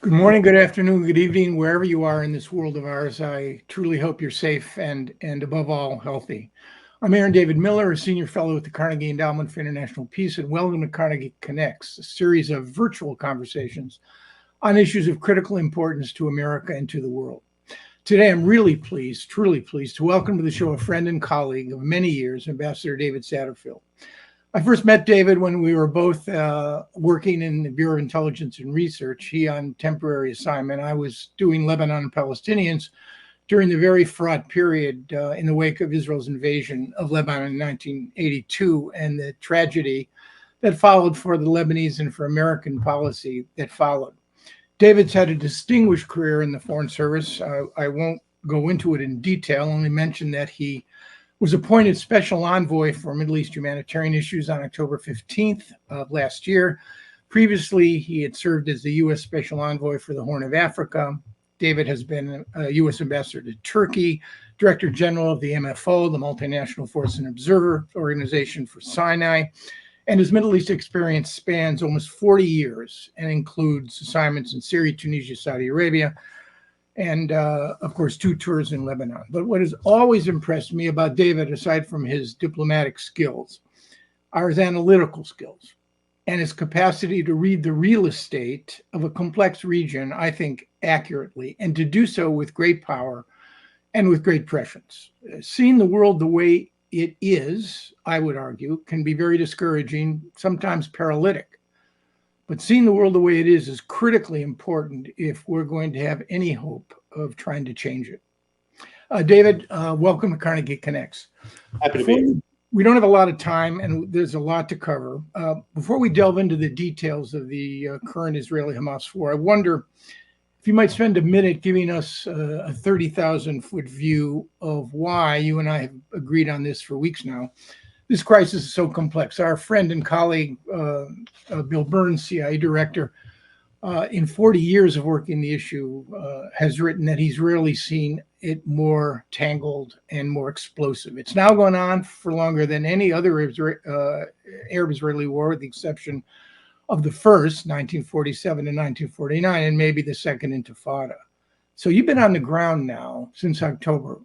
Good morning, good afternoon, good evening, wherever you are in this world of ours. I truly hope you're safe and above all, healthy. I'm Aaron David Miller, a senior fellow at the Carnegie Endowment for International Peace, and welcome to Carnegie Connects, a series of virtual conversations on issues of critical importance to America and to the world. Today, I'm really pleased, truly pleased, to welcome to the show a friend and colleague of many years, Ambassador David Satterfield. I first met David when we were both working in the Bureau of Intelligence and Research. He on temporary assignment. I was doing Lebanon and Palestinians during the very fraught period in the wake of Israel's invasion of Lebanon in 1982 and the tragedy that followed for the Lebanese and for American policy that followed. David's had a distinguished career in the Foreign Service. I won't go into it in detail, only mention that he was appointed Special Envoy for Middle East humanitarian issues on October 15th of last year. Previously, he had served as the U.S. Special Envoy for the Horn of Africa. David has been a U.S. Ambassador to Turkey, Director General of the MFO, the Multinational Force and Observer Organization for Sinai, and his Middle East experience spans almost 40 years and includes assignments in Syria, Tunisia, Saudi Arabia, and of course, 2 tours in Lebanon. But what has always impressed me about David, aside from his diplomatic skills, are his analytical skills and his capacity to read the real estate of a complex region, I think, accurately, and to do so with great power and with great prescience. Seeing the world the way it is, I would argue, can be very discouraging, sometimes paralytic. But seeing the world the way it is critically important if we're going to have any hope of trying to change it. David, welcome to Carnegie Connects. Happy to be Before here. we don't have a lot of time and there's a lot to cover. Before we delve into the details of the current Israeli-Hamas war, I wonder if you might spend a minute giving us a 30,000-foot view of why you and I have agreed on this for weeks now. This crisis is so complex. Our friend and colleague, Bill Burns, CIA director, in 40 years of working the issue, has written that he's rarely seen it more tangled and more explosive. It's now gone on for longer than any other Arab-Israeli war, with the exception of the first, 1947 to 1949, and maybe the second Intifada. So you've been on the ground now since October.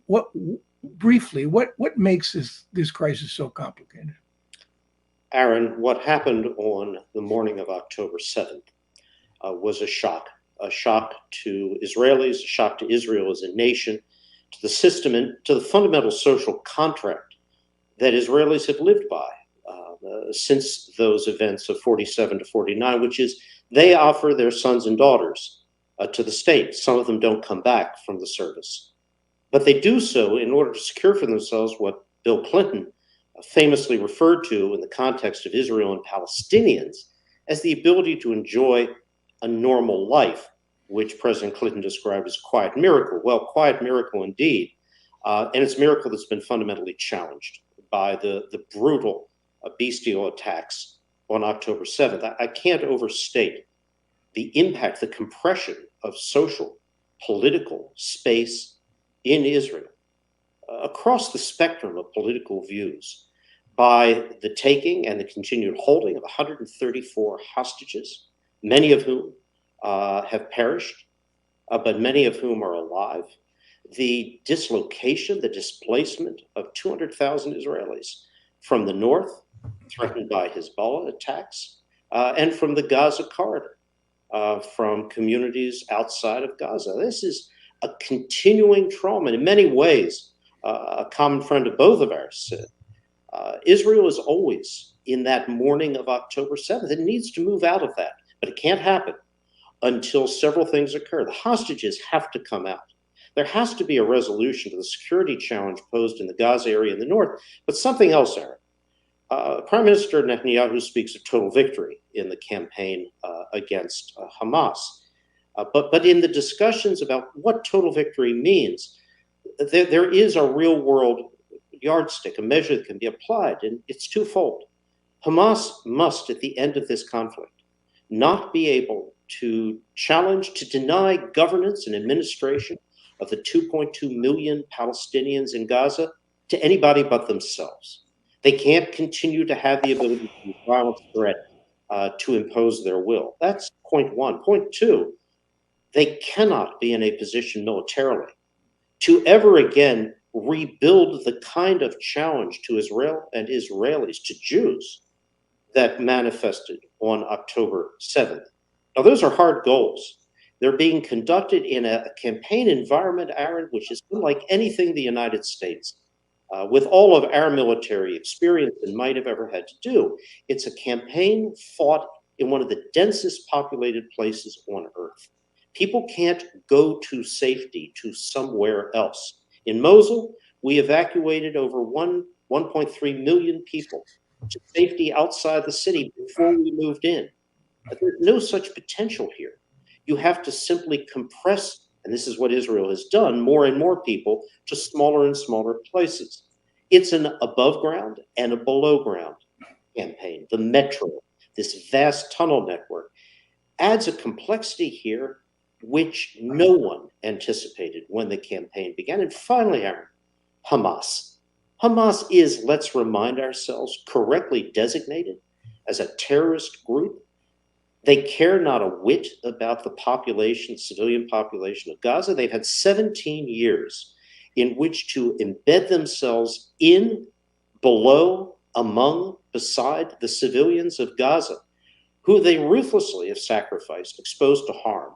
Briefly, what makes this crisis so complicated? Aaron, what happened on the morning of October 7th was a shock to Israelis, a shock to Israel as a nation, to the system, and to the fundamental social contract that Israelis have lived by since those events of 47 to 49, which is they offer their sons and daughters to the state. Some of them don't come back from the service. But they do so in order to secure for themselves what Bill Clinton famously referred to in the context of Israel and Palestinians as the ability to enjoy a normal life, which President Clinton described as a quiet miracle. Well, quiet miracle indeed. And it's a miracle that's been fundamentally challenged by the brutal bestial attacks on October 7th. I can't overstate the impact, the compression of social, political space in Israel, across the spectrum of political views, by the taking and the continued holding of 134 hostages, many of whom have perished, but many of whom are alive, the dislocation, the displacement of 200,000 Israelis from the north, threatened by Hezbollah attacks, and from the Gaza corridor, from communities outside of Gaza. This is a continuing trauma. And in many ways, a common friend of both of ours said, Israel is always in that morning of October 7th. It needs to move out of that, but it can't happen until several things occur. The hostages have to come out. There has to be a resolution to the security challenge posed in the Gaza area in the north, but something else, Aaron. Prime Minister Netanyahu speaks of total victory in the campaign against Hamas. But in the discussions about what total victory means, there is a real world yardstick, a measure that can be applied, and it's twofold. Hamas must, at the end of this conflict, not be able to challenge, to deny governance and administration of the 2.2 million Palestinians in Gaza to anybody but themselves. They can't continue to have the ability to use violent threat to impose their will. That's point one. Point two, They cannot be in a position militarily to ever again rebuild the kind of challenge to Israel and Israelis, to Jews, that manifested on October 7th. Now, those are hard goals. They're being conducted in a campaign environment, Aaron, which is unlike anything the United States, with all of our military experience and might have ever had to do. It's a campaign fought in one of the densest populated places on earth. People can't go to safety to somewhere else. In Mosul, we evacuated over 1.3 million people to safety outside the city before we moved in. But there's no such potential here. You have to simply compress, and this is what Israel has done, more and more people to smaller and smaller places. It's an above ground and a below ground campaign. The metro, this vast tunnel network, adds a complexity here which no one anticipated when the campaign began. And finally, Aaron, Hamas. Hamas is, let's remind ourselves, correctly designated as a terrorist group. They care not a whit about the population, civilian population of Gaza. They've had 17 years in which to embed themselves in, below, among, beside the civilians of Gaza, who they ruthlessly have sacrificed, exposed to harm,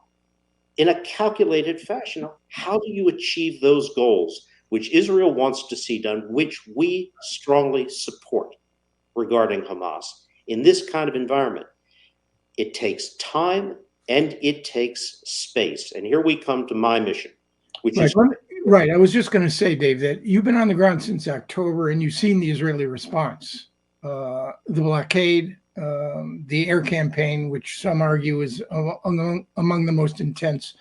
in a calculated fashion. How do you achieve those goals, which Israel wants to see done, which we strongly support regarding Hamas, in this kind of environment? It takes time and it takes space. And here we come to my mission, which is... Right. I was just going to say, Dave, that you've been on the ground since October and you've seen the Israeli response, the blockade, the air campaign, which some argue is among the most intense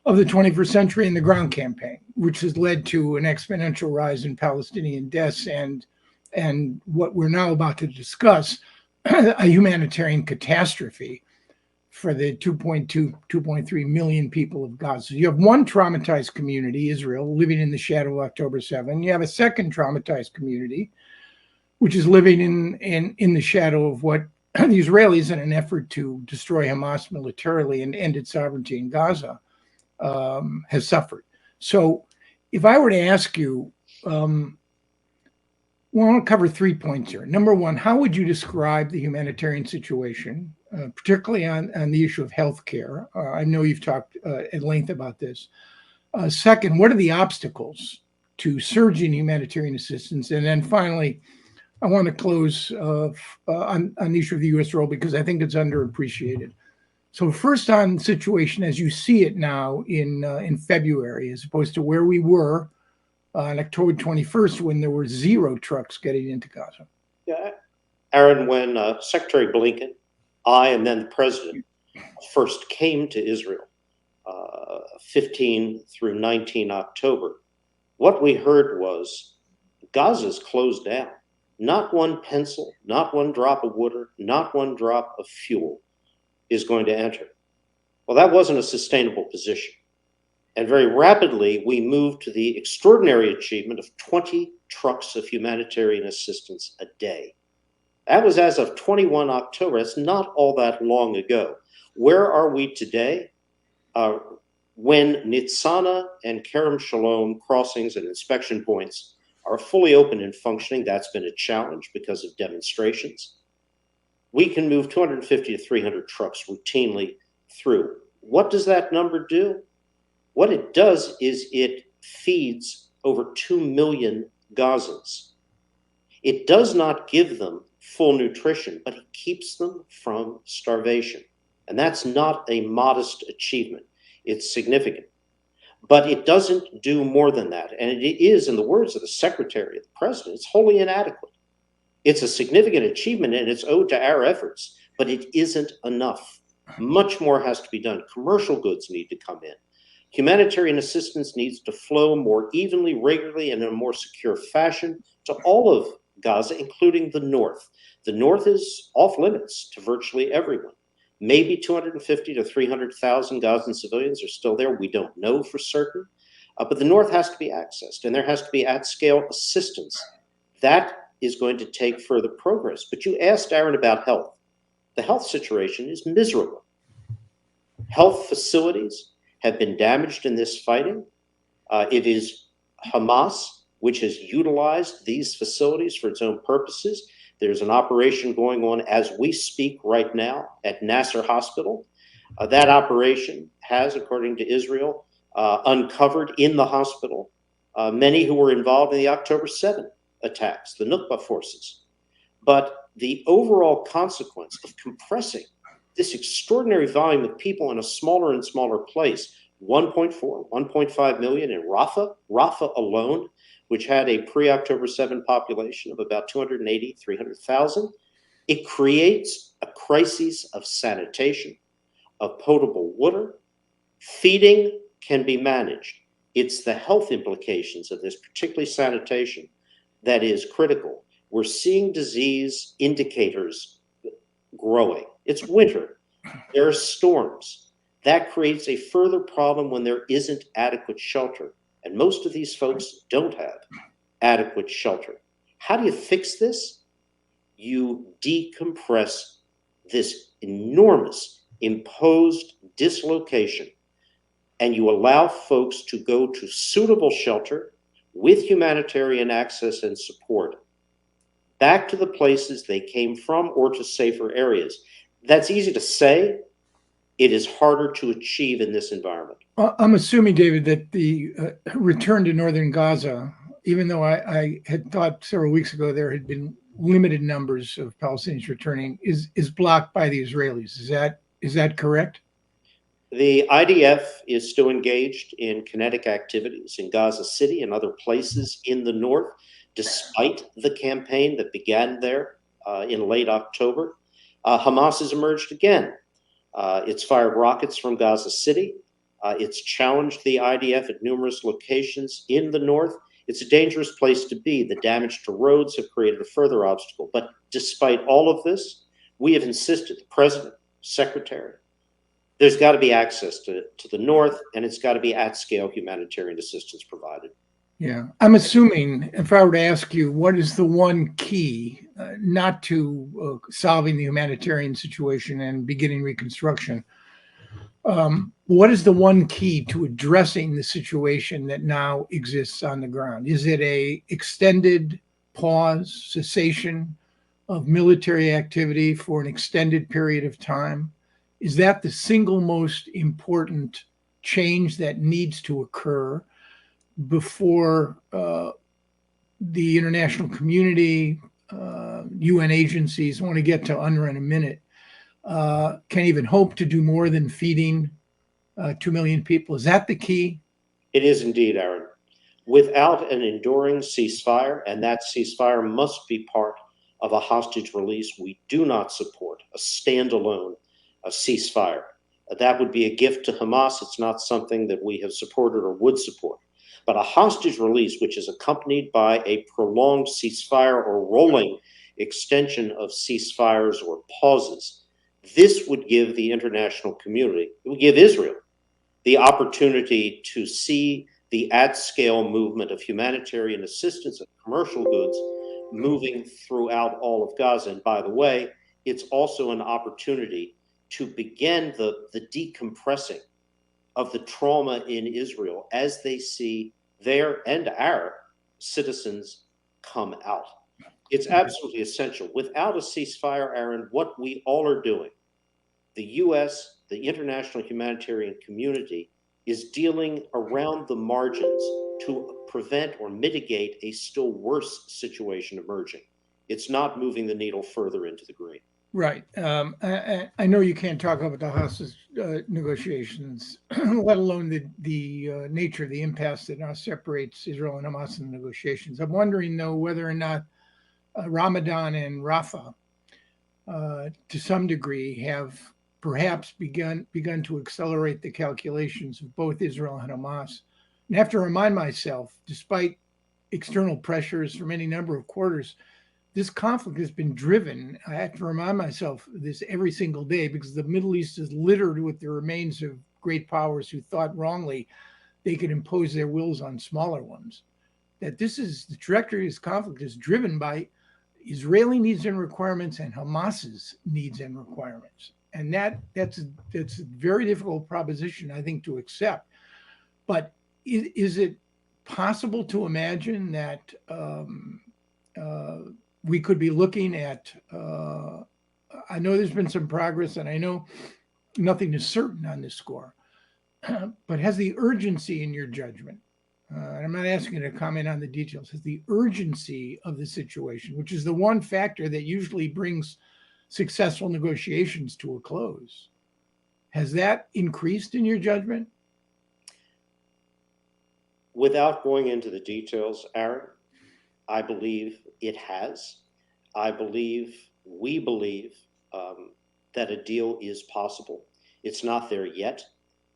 of the 21st century, and the ground campaign, which has led to an exponential rise in Palestinian deaths and what we're now about to discuss, a humanitarian catastrophe for the 2.3 million people of Gaza. You have one traumatized community, Israel, living in the shadow of October 7. You have a second traumatized community, which is living in the shadow of what the Israelis, in an effort to destroy Hamas militarily and end its sovereignty in Gaza, has suffered. So if I were to ask you, I want to cover 3 points here. Number one, how would you describe the humanitarian situation, particularly on the issue of healthcare? I know you've talked at length about this. Second, what are the obstacles to surging humanitarian assistance? And then finally, I want to close on the issue of the U.S. role, because I think it's underappreciated. So first, on the situation as you see it now in February, as opposed to where we were on October 21st, when there were 0 trucks getting into Gaza. Yeah, Aaron, when Secretary Blinken, I, and then the president first came to Israel, 15 through 19 October, what we heard was Gaza's closed down. Not one pencil, not one drop of water, not one drop of fuel is going to enter. Well, that wasn't a sustainable position. And very rapidly, we moved to the extraordinary achievement of 20 trucks of humanitarian assistance a day. That was as of 21 October. It's not all that long ago. Where are we today? When Nitzana and Kerem Shalom crossings and inspection points are fully open and functioning, that's been a challenge because of demonstrations. We can move 250 to 300 trucks routinely through. What does that number do? What it does is it feeds over 2 million Gazans. It does not give them full nutrition, but it keeps them from starvation. And that's not a modest achievement. It's significant. But it doesn't do more than that. And it is, in the words of the Secretary of the President, it's wholly inadequate. It's a significant achievement and it's owed to our efforts, but it isn't enough. Much more has to be done. Commercial goods need to come in. Humanitarian assistance needs to flow more evenly, regularly, and in a more secure fashion to all of Gaza, including the north. The north is off limits to virtually everyone. Maybe 250 to 300,000 Gazan civilians are still there. We don't know for certain. But the north has to be accessed, and there has to be at-scale assistance. That is going to take further progress. But you asked, Aaron, about health. The health situation is miserable. Health facilities have been damaged in this fighting. It is Hamas which has utilized these facilities for its own purposes. There's an operation going on as we speak right now at Nasser Hospital. That operation has, according to Israel, uncovered in the hospital many who were involved in the October 7th attacks, the Nukba forces. But the overall consequence of compressing this extraordinary volume of people in a smaller and smaller place, 1.4, 1.5 million in Rafah alone, which had a pre-October 7 population of about 280, 300,000, it creates a crisis of sanitation, of potable water. Feeding can be managed. It's the health implications of this, particularly sanitation, that is critical. We're seeing disease indicators growing. It's winter. There are storms. That creates a further problem when there isn't adequate shelter. And most of these folks don't have adequate shelter. How do you fix this? You decompress this enormous imposed dislocation, and you allow folks to go to suitable shelter with humanitarian access and support back to the places they came from or to safer areas. That's easy to say. It is harder to achieve in this environment. I'm assuming, David, that the return to northern Gaza, even though I had thought several weeks ago there had been limited numbers of Palestinians returning, is blocked by the Israelis. Is that correct? The IDF is still engaged in kinetic activities in Gaza City and other places in the north, despite the campaign that began there in late October. Hamas has emerged again. It's fired rockets from Gaza City. It's challenged the IDF at numerous locations in the north. It's a dangerous place to be. The damage to roads have created a further obstacle. But despite all of this, we have insisted, the president, secretary, there's got to be access to the north, and it's got to be at-scale humanitarian assistance provided. Yeah, I'm assuming, if I were to ask you, what is the one key not to solving the humanitarian situation and beginning reconstruction? What is the one key to addressing the situation that now exists on the ground? Is it a extended pause, cessation of military activity for an extended period of time? Is that the single most important change that needs to occur before the international community, UN agencies, I want to get to UNRWA in a minute, can even hope to do more than feeding 2 million people? Is that the key? It is indeed, Aaron. Without an enduring ceasefire, and that ceasefire must be part of a hostage release, we do not support a standalone ceasefire. That would be a gift to Hamas. It's not something that we have supported or would support. But a hostage release, which is accompanied by a prolonged ceasefire or rolling extension of ceasefires or pauses, this would give the international community, it would give Israel the opportunity to see the at-scale movement of humanitarian assistance and commercial goods moving throughout all of Gaza. And by the way, it's also an opportunity to begin the decompressing of the trauma in Israel as they see their and our citizens come out. It's absolutely essential. Without a ceasefire, Aaron, what we all are doing, the U.S., the international humanitarian community, is dealing around the margins to prevent or mitigate a still worse situation emerging. It's not moving the needle further into the green. Right. I know you can't talk about the hostage negotiations, let alone the nature of the impasse that now separates Israel and Hamas in the negotiations. I'm wondering, though, whether or not Ramadan and Rafah, to some degree, have perhaps begun to accelerate the calculations of both Israel and Hamas. And I have to remind myself, despite external pressures from any number of quarters, this conflict has been driven. I have to remind myself of this every single day because the Middle East is littered with the remains of great powers who thought wrongly they could impose their wills on smaller ones. That this is the trajectory of this conflict is driven by Israeli needs and requirements and Hamas's needs and requirements. and that's a very difficult proposition, I think, to accept. But is it possible to imagine that we could be looking at? I know there's been some progress, and I know nothing is certain on this score. But has the urgency in your judgment, and I'm not asking you to comment on the details, has the urgency of the situation, which is the one factor that usually brings successful negotiations to a close, has that increased in your judgment? Without going into the details, Aaron, I believe it has. We believe that a deal is possible. It's not there yet,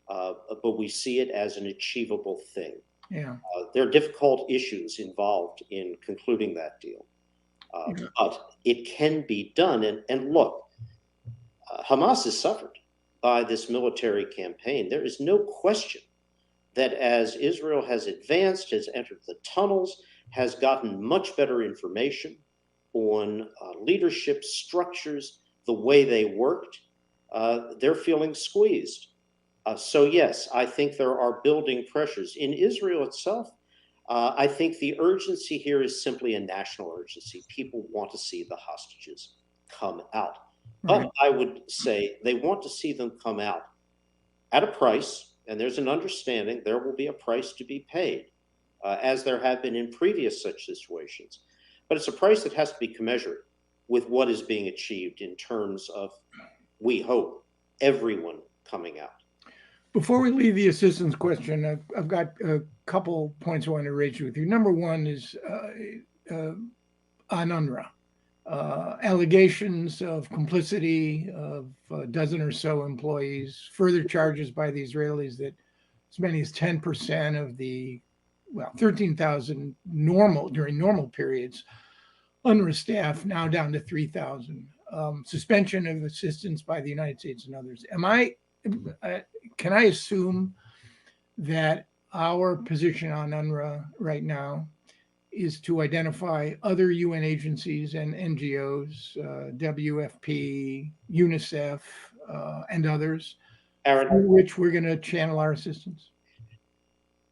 but we see it as an achievable thing. Yeah. There are difficult issues involved in concluding that deal, but it can be done. And look, Hamas has suffered by this military campaign. There is no question that as Israel has advanced, has entered the tunnels, has gotten much better information on leadership structures, the way they worked, they're feeling squeezed. So yes, I think there are building pressures. In Israel itself, I think the urgency here is simply a national urgency. People want to see the hostages come out. Right. But I would say they want to see them come out at a price, and there's an understanding there will be a price to be paid, as there have been in previous such situations. But it's a price that has to be commensurate with what is being achieved in terms of, we hope, everyone coming out. Before we leave the assistance question, I've got a couple points I want to raise with you. Number one is on UNRWA. Allegations of complicity of a dozen or so employees, further charges by the Israelis that as many as 10% of the, 13,000 during normal periods, UNRWA staff now down to 3,000. Suspension of assistance by the United States and others. Can I assume that our position on UNRWA right now is to identify other UN agencies and NGOs, WFP, UNICEF, and others, Aaron, through which we're going to channel our assistance?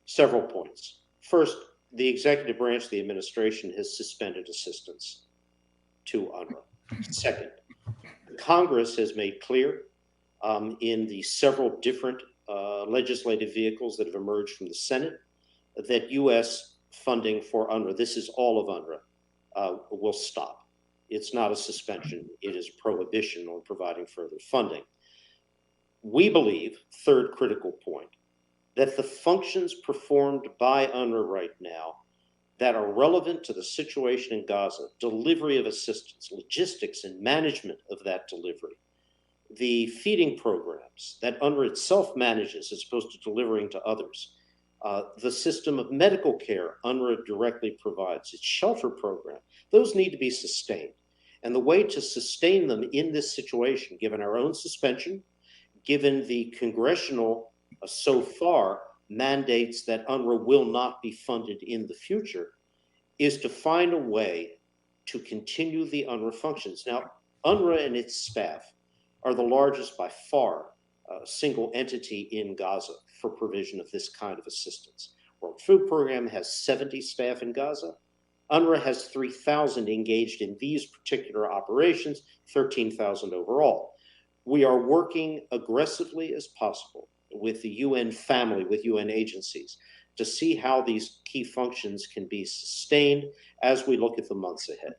Several points. First, the executive branch of the administration has suspended assistance to UNRWA. Second, Congress has made clear in the several different legislative vehicles that have emerged from the Senate that U.S. funding for UNRWA, this is all of UNRWA, will stop. It's not a suspension, it is a prohibition on providing further funding. We believe, third critical point, that the functions performed by UNRWA right now that are relevant to the situation in Gaza, delivery of assistance, logistics and management of that delivery, the feeding programs that UNRWA itself manages as opposed to delivering to others, the system of medical care UNRWA directly provides, its shelter program, those need to be sustained. And the way to sustain them in this situation, given our own suspension, given the congressional so far mandates that UNRWA will not be funded in the future, is to find a way to continue the UNRWA functions. Now, UNRWA and its staff are the largest by far single entity in Gaza for provision of this kind of assistance. World Food Program has 70 staff in Gaza. UNRWA has 3,000 engaged in these particular operations, 13,000 overall. We are working aggressively as possible with the UN family, with UN agencies, to see how these key functions can be sustained as we look at the months ahead.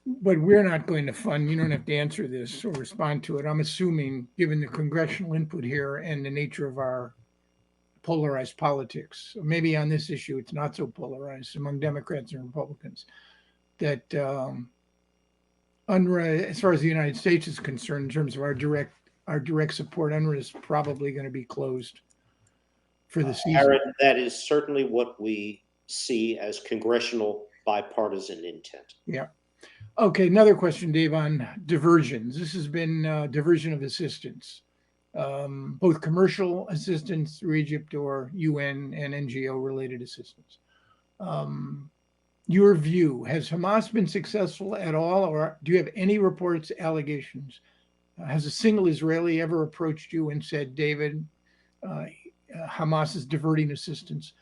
But we're not going to fund, you don't have to answer this or respond to it. I'm assuming, given the congressional input here and the nature of our polarized politics, maybe on this issue it's not so polarized among Democrats and Republicans, that UNRWA, as far as the United States is concerned, in terms of our direct support, UNRWA is probably going to be closed for the season. Aaron, that is certainly what we see as congressional bipartisan intent. Yeah. Okay, another question, Dave, on diversions. This has been diversion of assistance, both commercial assistance through Egypt or UN and NGO-related assistance. Your view, has Hamas been successful at all, or do you have any reports, allegations Has a single Israeli ever approached you and said, David, Hamas is diverting assistance?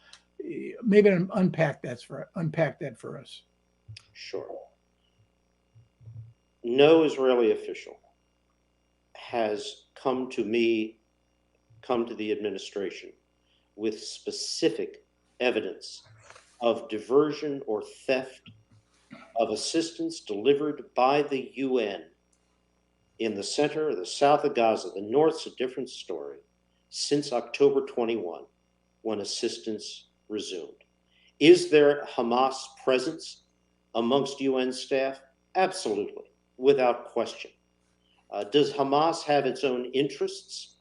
Maybe unpack that for us. Sure. No Israeli official has come to me, come to the administration with specific evidence of diversion or theft of assistance delivered by the UN in the center or the south of Gaza. The north's a different story, since October 21, when assistance resumed. Is there Hamas presence amongst UN staff? Absolutely, without question. Does Hamas have its own interests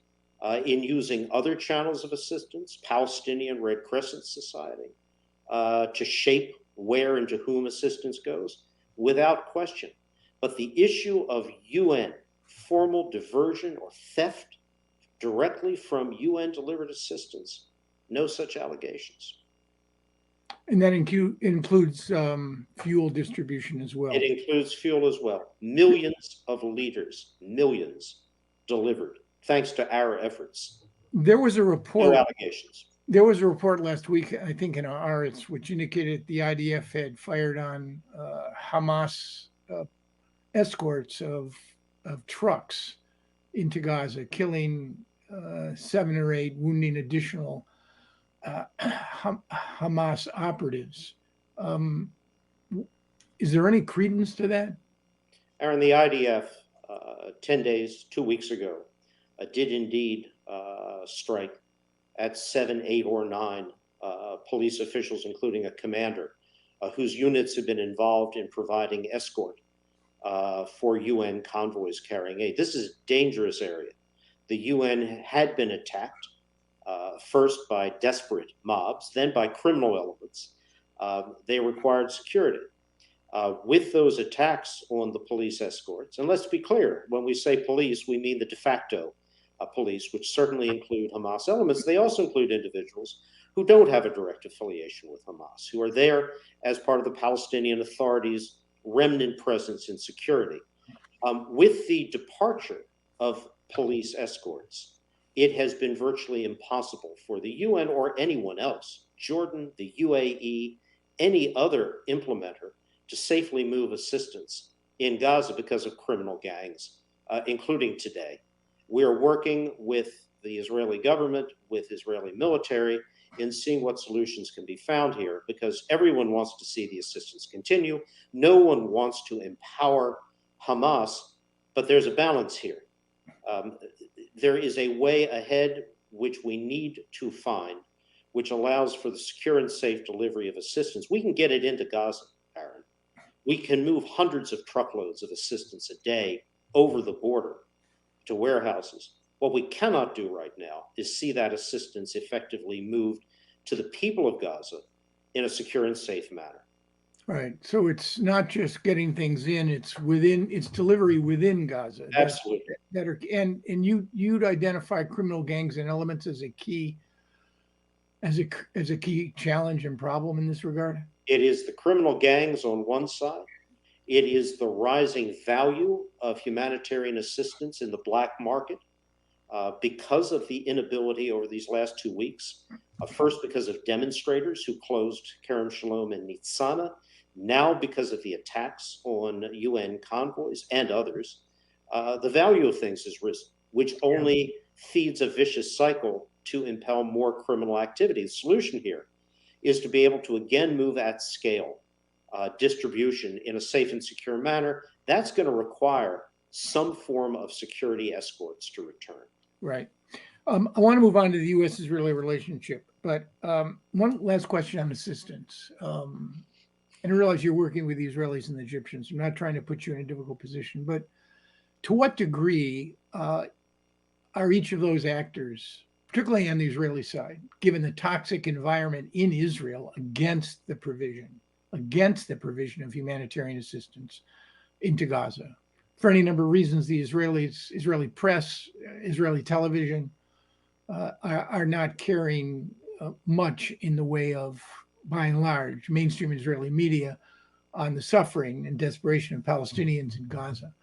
in using other channels of assistance, Palestinian Red Crescent Society, to shape where and to whom assistance goes? Without question. But the issue of UN formal diversion or theft directly from UN delivered assistance, no such allegations. And that includes fuel distribution as well. It includes fuel as well. Millions of liters, millions delivered, thanks to our efforts. There was a report. No allegations. There was a report last week, I think, in Aretz, which indicated the IDF had fired on Hamas escorts of trucks into Gaza, killing 7 or 8, wounding additional Hamas operatives. Is there any credence to that? Aaron, the IDF, 10 days, 2 weeks ago, did indeed strike at 7, 8, or 9 police officials, including a commander, whose units have been involved in providing escort for UN convoys carrying aid. This is a dangerous area. The UN had been attacked, first by desperate mobs, then by criminal elements. They required security. With those attacks on the police escorts, and let's be clear, when we say police, we mean the de facto police, which certainly include Hamas elements. They also include individuals who don't have a direct affiliation with Hamas, who are there as part of the Palestinian Authority's remnant presence in security. With the departure of police escorts, it has been virtually impossible for the UN or anyone else, Jordan, the UAE, any other implementer, to safely move assistance in Gaza because of criminal gangs, including today. We are working with the Israeli government, with Israeli military, in seeing what solutions can be found here, because everyone wants to see the assistance continue. No one wants to empower Hamas, but there's a balance here. There is a way ahead which we need to find, which allows for the secure and safe delivery of assistance. We can get it into Gaza, Aaron. We can move hundreds of truckloads of assistance a day over the border to warehouses. What we cannot do right now is see that assistance effectively moved to the people of Gaza in a secure and safe manner. Right. So it's not just getting things in; it's delivery within Gaza. Absolutely. And you'd identify criminal gangs and elements as a key challenge and problem in this regard. It is the criminal gangs on one side. It is the rising value of humanitarian assistance in the black market because of the inability over these last 2 weeks. First, because of demonstrators who closed Kerem Shalom and Nitzana. Now, because of the attacks on UN convoys and others, the value of things has risen, which only feeds a vicious cycle to impel more criminal activity. The solution here is to be able to again move at scale distribution in a safe and secure manner. That's going to require some form of security escorts to return. Right. I want to move on to the U.S.-Israeli relationship, but one last question on assistance. And I realize you're working with the Israelis and the Egyptians. I'm not trying to put you in a difficult position, but to what degree are each of those actors, particularly on the Israeli side, given the toxic environment in Israel against the provision of humanitarian assistance into Gaza? For any number of reasons, the Israeli press, Israeli television are not carrying much in the way of, by and large, mainstream Israeli media on the suffering and desperation of Palestinians in Gaza.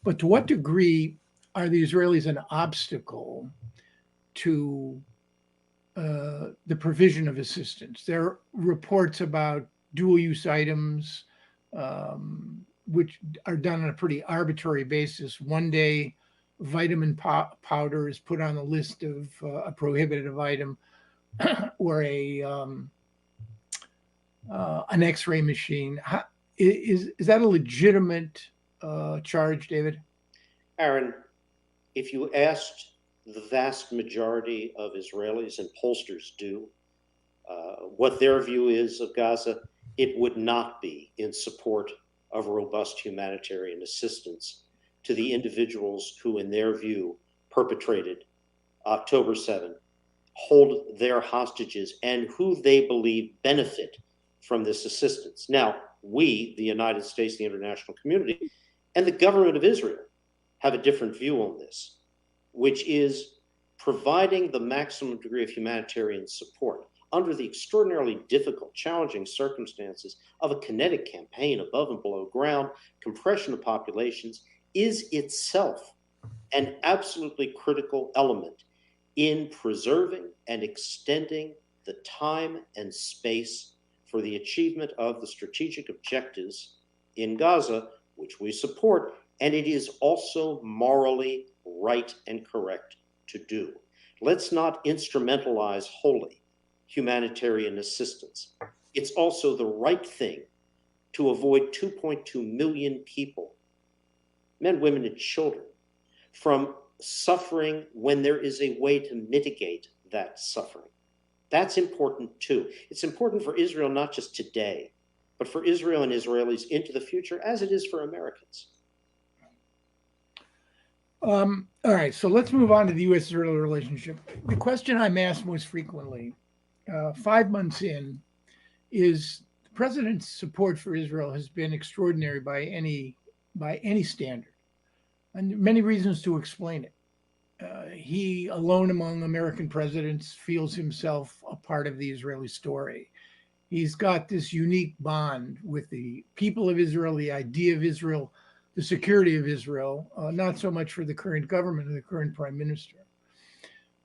But to what degree are the Israelis an obstacle to the provision of assistance? There are reports about dual-use items, which are done on a pretty arbitrary basis. One day, vitamin powder is put on the list of a prohibitive item, or an X-ray machine. Is that a legitimate charge, David? Aaron, if you asked the vast majority of Israelis, and pollsters do, what their view is of Gaza, it would not be in support of robust humanitarian assistance to the individuals who, in their view, perpetrated October 7, hold their hostages, and who they believe benefit from this assistance. Now, we, the United States, the international community, and the government of Israel have a different view on this, which is providing the maximum degree of humanitarian support under the extraordinarily difficult, challenging circumstances of a kinetic campaign above and below ground, compression of populations, is itself an absolutely critical element in preserving and extending the time and space for the achievement of the strategic objectives in Gaza, which we support, and it is also morally right and correct to do. Let's not instrumentalize wholly humanitarian assistance. It's also the right thing to avoid 2.2 million people, men, women, and children, from suffering when there is a way to mitigate that suffering. That's important too. It's important for Israel, not just today, but for Israel and Israelis into the future, as it is for Americans. All right, so let's move on to the U.S.-Israel relationship. The question I'm asked most frequently, 5 months in, is the president's support for Israel has been extraordinary by any standard, and many reasons to explain it. He, alone among American presidents, feels himself a part of the Israeli story. He's got this unique bond with the people of Israel, the idea of Israel, the security of Israel, not so much for the current government or the current prime minister.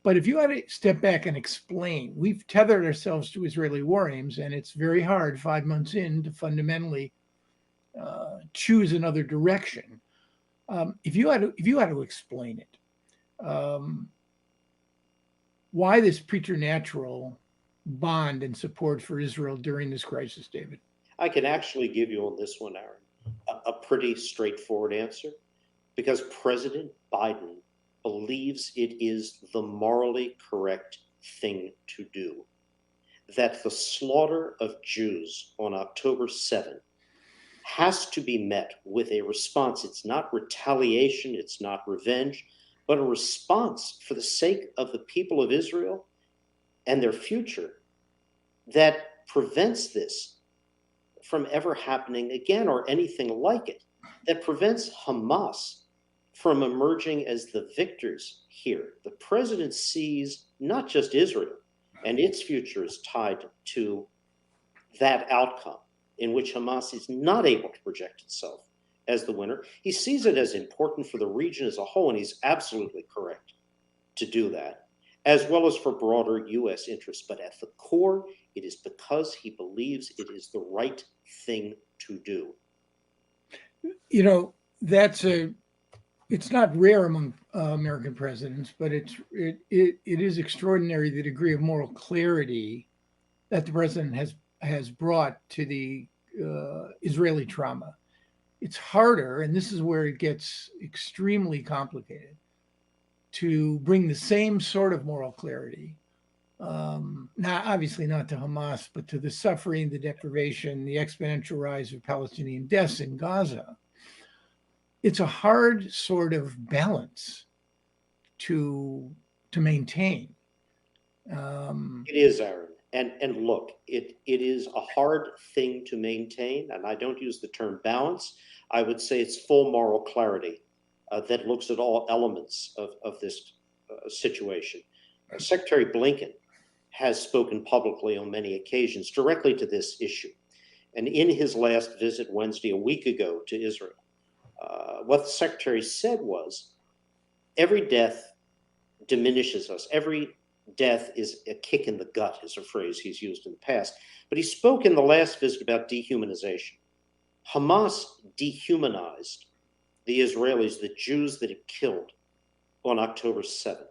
But if you had to step back and explain, we've tethered ourselves to Israeli war aims, and it's very hard 5 months in to fundamentally choose another direction. If you had to explain it, why this preternatural bond and support for Israel during this crisis, David? I can actually give you on this one, Aaron, a pretty straightforward answer, because President Biden believes it is the morally correct thing to do. That the slaughter of Jews on October 7 has to be met with a response. It's not retaliation, it's not revenge, but a response for the sake of the people of Israel and their future that prevents this from ever happening again or anything like it, that prevents Hamas from emerging as the victors here. The president sees not just Israel, and its future is tied to that outcome in which Hamas is not able to project itself as the winner. He sees it as important for the region as a whole, and he's absolutely correct to do that, as well as for broader U.S. interests. But at the core, it is because he believes it is the right thing to do. You know, it's not rare among American presidents, but it is extraordinary the degree of moral clarity that the president has brought to the Israeli trauma. It's harder, and this is where it gets extremely complicated, to bring the same sort of moral clarity, obviously not to Hamas, but to the suffering, the deprivation, the exponential rise of Palestinian deaths in Gaza. It's a hard sort of balance to maintain. It is, Aaron. And look, it is a hard thing to maintain, and I don't use the term balance. I would say it's full moral clarity that looks at all elements of this situation. Secretary Blinken has spoken publicly on many occasions directly to this issue. And in his last visit Wednesday, a week ago, to Israel, what the secretary said was Every death diminishes us. Every death is a kick in the gut, is a phrase he's used in the past. But he spoke in the last visit about dehumanization. Hamas dehumanized the Israelis, the Jews that it killed on October 7th.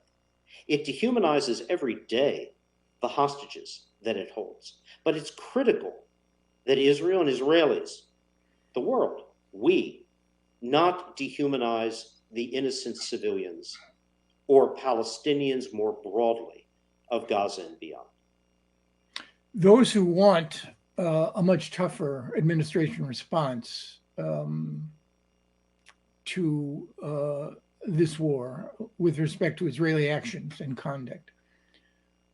It dehumanizes every day the hostages that it holds. But it's critical that Israel and Israelis, the world, we, not dehumanize the innocent civilians or Palestinians more broadly of Gaza and beyond. Those who want a much tougher administration response to this war with respect to Israeli actions and conduct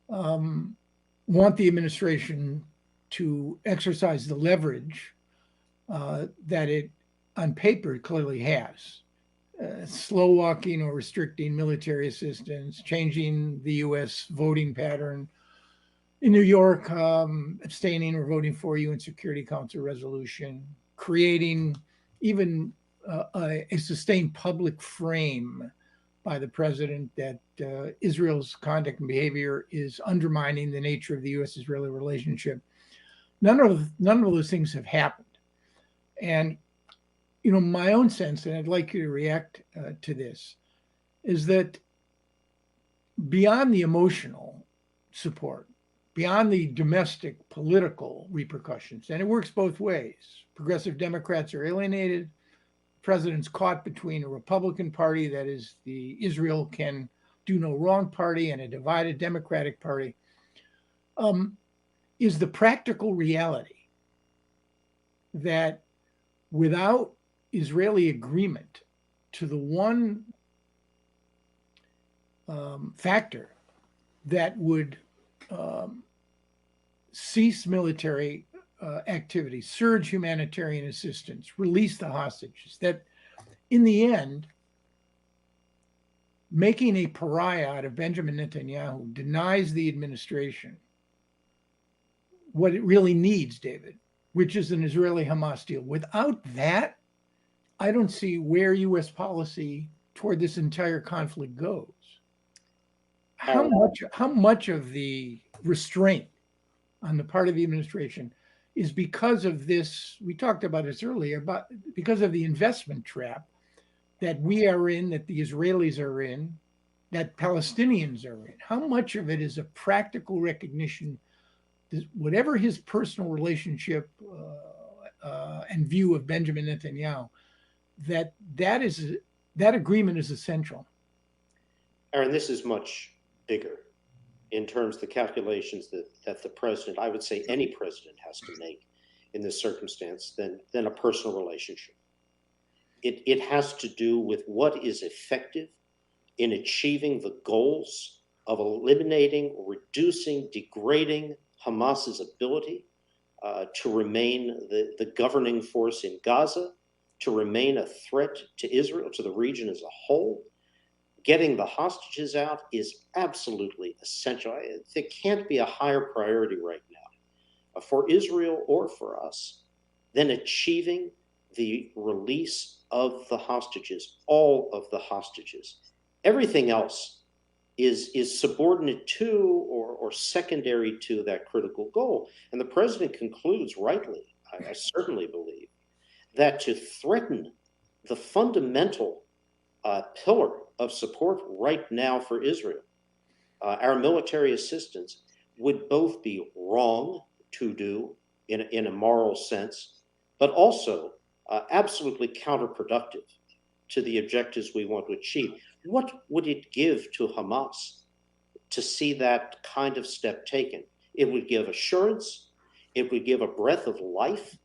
want the administration to exercise the leverage that it, on paper, clearly has. Slow walking or restricting military assistance, changing the U.S. voting pattern. In New York, abstaining or voting for UN Security Council resolution, creating even a sustained public frame by the president that Israel's conduct and behavior is undermining the nature of the U.S.-Israeli relationship. None of those things have happened. And, you know, my own sense, and I'd like you to react to this, is that beyond the emotional support, beyond the domestic political repercussions, and it works both ways. Progressive Democrats are alienated. The president's caught between a Republican Party, that is the Israel can do no wrong party, and a divided Democratic Party, is the practical reality that without Israeli agreement to the one factor that would cease military activity, surge humanitarian assistance, release the hostages, that in the end, making a pariah out of Benjamin Netanyahu denies the administration what it really needs, David, which is an Israeli-Hamas deal. Without that, I don't see where U.S. policy toward this entire conflict goes. How much of the restraint on the part of the administration is because of this? We talked about this earlier, about because of the investment trap that we are in, that the Israelis are in, that Palestinians are in. How much of it is a practical recognition, whatever his personal relationship and view of Benjamin Netanyahu, that agreement is essential? Aaron, this is much bigger in terms of the calculations that the president, I would say any president, has to make in this circumstance than a personal relationship. It has to do with what is effective in achieving the goals of eliminating, reducing, degrading Hamas's ability to remain the governing force in Gaza, to remain a threat to Israel, to the region as a whole. Getting the hostages out is absolutely essential. There can't be a higher priority right now for Israel or for us than achieving the release of the hostages, all of the hostages. Everything else is subordinate to or secondary to that critical goal. And the president concludes rightly, I certainly believe, that to threaten the fundamental pillar of support right now for Israel, our military assistance, would both be wrong to do in a moral sense, but also absolutely counterproductive to the objectives we want to achieve. What would it give to Hamas to see that kind of step taken? It would give assurance. It would give a breath of life.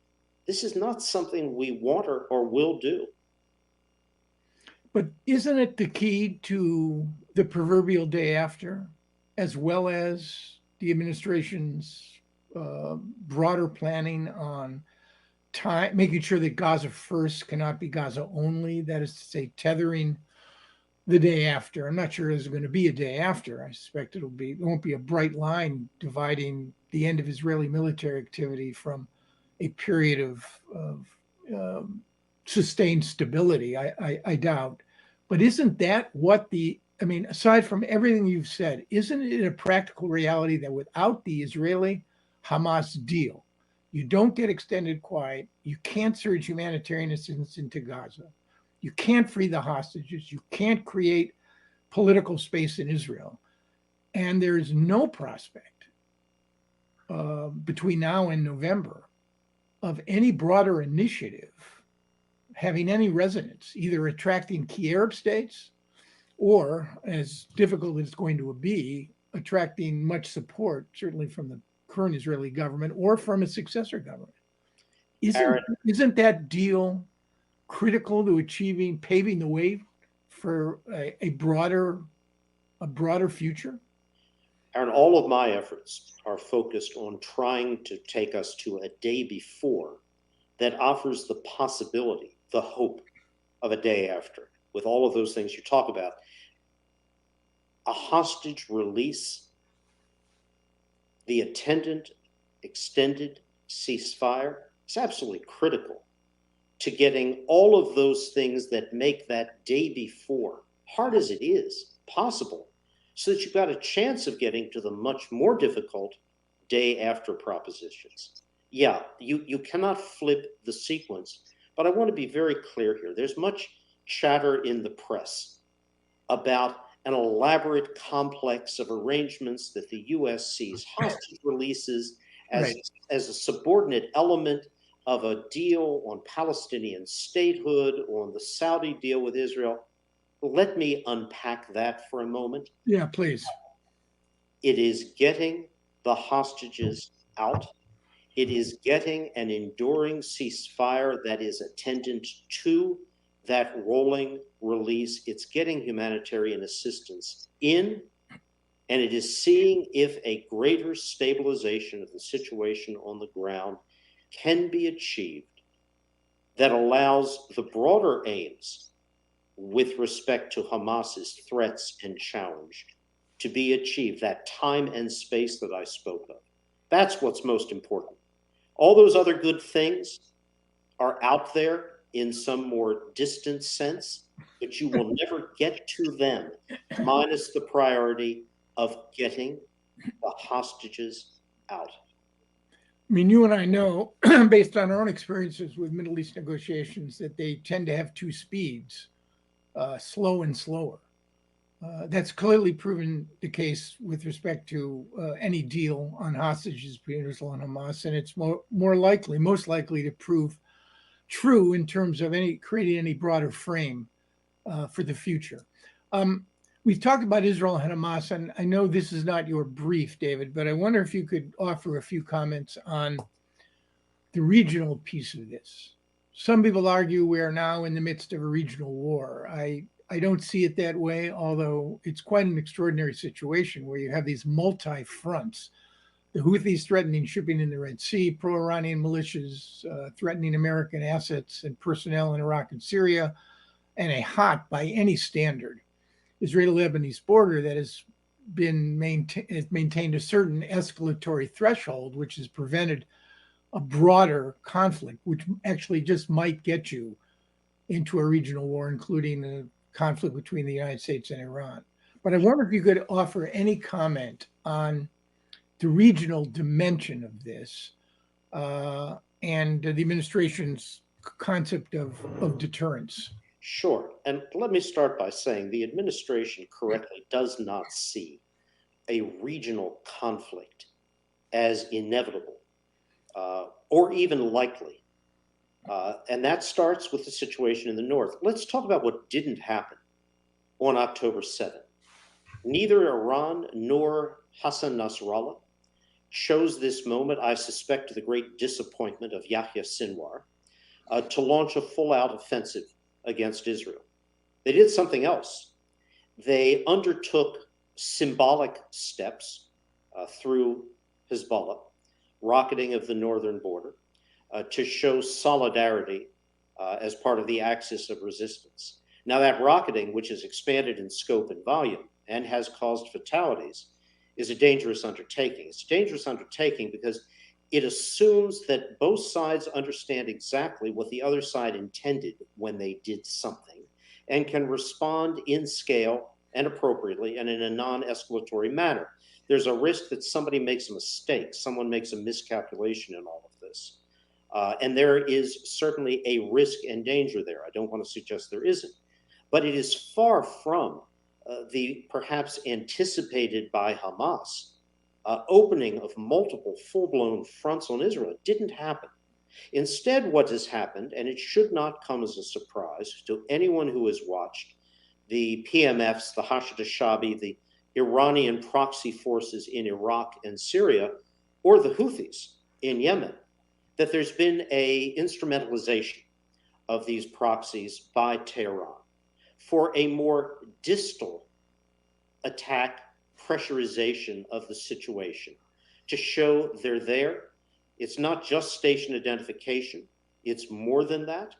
This is not something we want or will do. But isn't it the key to the proverbial day after, as well as the administration's broader planning on time, making sure that Gaza first cannot be Gaza only? That is to say, tethering the day after. I'm not sure there's going to be a day after. I suspect there won't be a bright line dividing the end of Israeli military activity from a period of sustained stability. I doubt. But isn't that what aside from everything you've said, isn't it a practical reality that without the Israeli-Hamas deal, you don't get extended quiet, you can't surge humanitarian assistance into Gaza, you can't free the hostages, you can't create political space in Israel, and there's no prospect between now and November of any broader initiative having any resonance, either attracting key Arab states or, as difficult as it's going to be, attracting much support, certainly from the current Israeli government or from a successor government. Isn't that deal critical to paving the way for a broader future? Aaron, all of my efforts are focused on trying to take us to a day before that offers the possibility, the hope of a day after, with all of those things you talk about. A hostage release, the attendant extended ceasefire is absolutely critical to getting all of those things that make that day before, hard as it is, possible, so that you've got a chance of getting to the much more difficult day after propositions. Yeah, you cannot flip the sequence, but I want to be very clear here. There's much chatter in the press about an elaborate complex of arrangements that the U.S. sees hostage releases as a subordinate element of a deal on Palestinian statehood, on the Saudi deal with Israel. Let me unpack that for a moment. Yeah, please. It is getting the hostages out. It is getting an enduring ceasefire that is attendant to that rolling release. It's getting humanitarian assistance in, and it is seeing if a greater stabilization of the situation on the ground can be achieved that allows the broader aims with respect to Hamas's threats and challenge to be achieved, that time and space that I spoke of. That's what's most important. All those other good things are out there in some more distant sense, but you will never get to them minus the priority of getting the hostages out. I mean, you and I know, based on our own experiences with Middle East negotiations, that they tend to have two speeds, slow and slower. That's clearly proven the case with respect to any deal on hostages between Israel and Hamas, and it's most likely to prove true in terms of creating any broader frame for the future. We've talked about Israel and Hamas, and I know this is not your brief, David, but I wonder if you could offer a few comments on the regional piece of this. Some people argue we are now in the midst of a regional war. I don't see it that way, although it's quite an extraordinary situation where you have these multi-fronts. The Houthis threatening shipping in the Red Sea, pro-Iranian militias threatening American assets and personnel in Iraq and Syria, and a hot, by any standard, Israeli-Lebanese border that has maintained a certain escalatory threshold, which has prevented a broader conflict, which actually just might get you into a regional war, including a conflict between the United States and Iran. But I wonder if you could offer any comment on the regional dimension of this and the administration's concept of deterrence. Sure. And let me start by saying the administration correctly does not see a regional conflict as inevitable or even likely. And that starts with the situation in the north. Let's talk about what didn't happen on October 7th. Neither Iran nor Hassan Nasrallah chose this moment, I suspect to the great disappointment of Yahya Sinwar, to launch a full-out offensive against Israel. They did something else. They undertook symbolic steps through Hezbollah, rocketing of the northern border, to show solidarity as part of the axis of resistance. Now, that rocketing, which has expanded in scope and volume and has caused fatalities, is a dangerous undertaking. It's a dangerous undertaking because it assumes that both sides understand exactly what the other side intended when they did something. and can respond in scale and appropriately and in a non-escalatory manner. There's a risk that somebody makes a mistake, someone makes a miscalculation in all of this. And there is certainly a risk and danger there. I don't want to suggest there isn't. But it is far from the perhaps anticipated by Hamas opening of multiple full-blown fronts on Israel. It didn't happen. Instead, what has happened, and it should not come as a surprise to anyone who has watched the PMFs, the Hashd al-Shaabi, the Iranian proxy forces in Iraq and Syria, or the Houthis in Yemen, that there's been an instrumentalization of these proxies by Tehran for a more distal attack, pressurization of the situation to show they're there. It's not just station identification, it's more than that.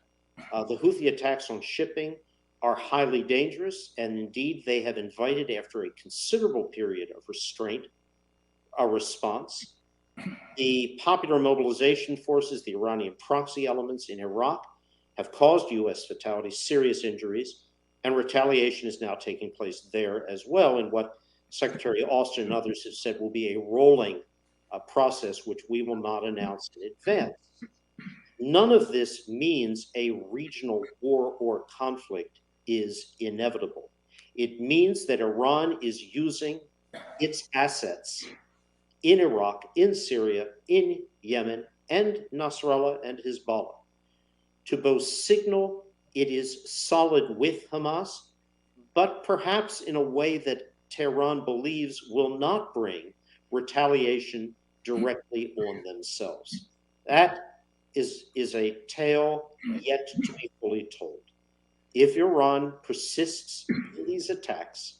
The Houthi attacks on shipping are highly dangerous, and indeed they have invited, after a considerable period of restraint, a response. The popular mobilization forces, the Iranian proxy elements in Iraq, have caused U.S. fatalities, serious injuries, and retaliation is now taking place there as well in what Secretary Austin and others have said will be a rolling process which we will not announce in advance. None of this means a regional war or conflict is inevitable. It means that Iran is using its assets in Iraq, in Syria, in Yemen, and Nasrallah and Hezbollah to both signal it is solid with Hamas, but perhaps in a way that Tehran believes will not bring retaliation directly on themselves. That is a tale yet to be fully told. If Iran persists in these attacks,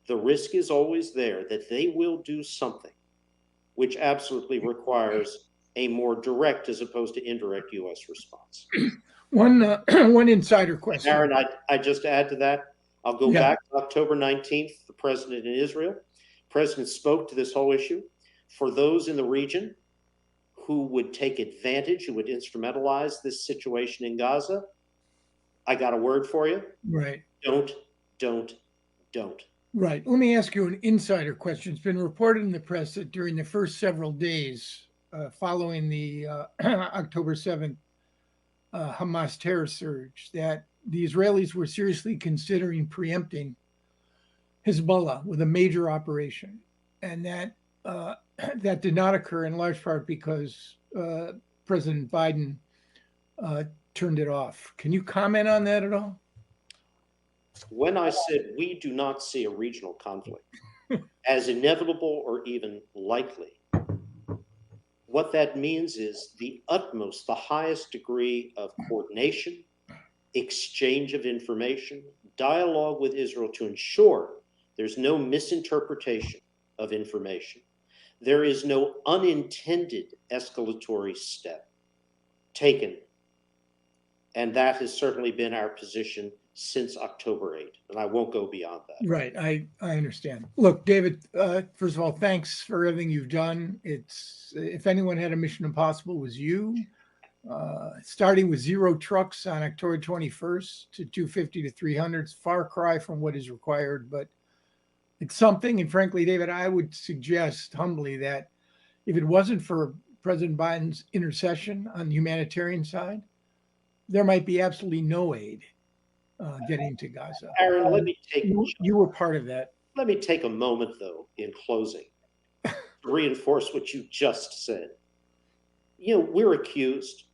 the risk is always there that they will do something which absolutely requires a more direct as opposed to indirect U.S. response. One insider question. Aaron, I just add to that. I'll go back to October 19th, the president in Israel. The president spoke to this whole issue. For those in the region who would take advantage, who would instrumentalize this situation in Gaza, I got a word for you. Right. Don't. Right. Let me ask you an insider question. It's been reported in the press that during the first several days following the October 7th Hamas terror surge, that the Israelis were seriously considering preempting Hezbollah with a major operation, and that that did not occur in large part because President Biden turned it off. Can you comment on that at all? When I said we do not see a regional conflict as inevitable or even likely, what that means is the utmost, the highest degree of coordination, exchange of information, dialogue with Israel to ensure there's no misinterpretation of information. There is no unintended escalatory step taken. And that has certainly been our position since October 8th, and I won't go beyond that. Right, I understand. Look, David, first of all, thanks for everything you've done. It's, if anyone had a mission impossible, it was you. Starting with 0 trucks on October 21st to 250 to 300, it's far cry from what is required, but it's something. And frankly, David, I would suggest humbly that if it wasn't for President Biden's intercession on the humanitarian side, there might be absolutely no aid getting to Gaza. Aaron, let me take you were part of that. Let me take a moment, though, in closing, to reinforce what you just said. You know, we're accused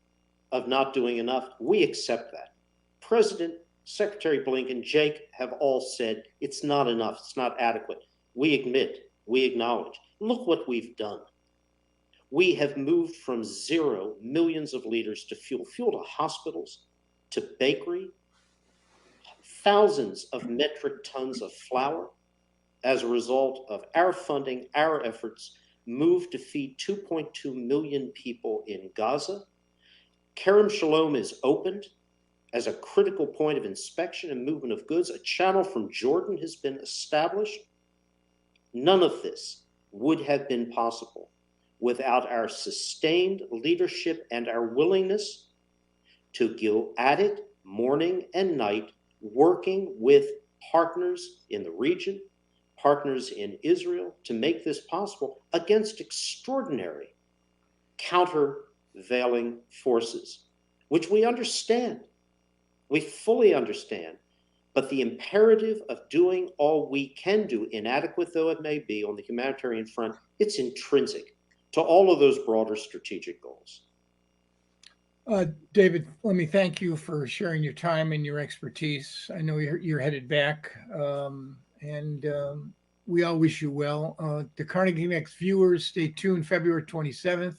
of not doing enough. We accept that. President, Secretary Blinken, Jake have all said it's not enough. It's not adequate. We admit, we acknowledge. Look what we've done. We have moved from 0 millions of liters to fuel to hospitals, to bakery, thousands of metric tons of flour as a result of our funding, our efforts, moved to feed 2.2 million people in Gaza. Kerem Shalom is opened as a critical point of inspection and movement of goods. A channel from Jordan has been established. None of this would have been possible without our sustained leadership and our willingness to go at it morning and night working with partners in the region, partners in Israel, to make this possible against extraordinary countervailing forces, which we understand. We fully understand. But the imperative of doing all we can do, inadequate though it may be, on the humanitarian front, it's intrinsic to all of those broader strategic goals. David, let me thank you for sharing your time and your expertise. I know you're headed back, and we all wish you well. To Carnegie Next viewers, stay tuned February 27th.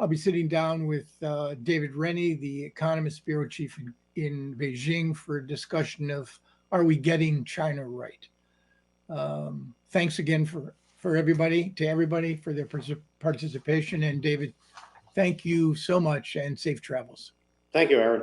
I'll be sitting down with David Rennie, the Economist Bureau Chief in Beijing, for a discussion of, are we getting China right? Thanks again to everybody for their participation. And David, thank you so much, and safe travels. Thank you, Aaron.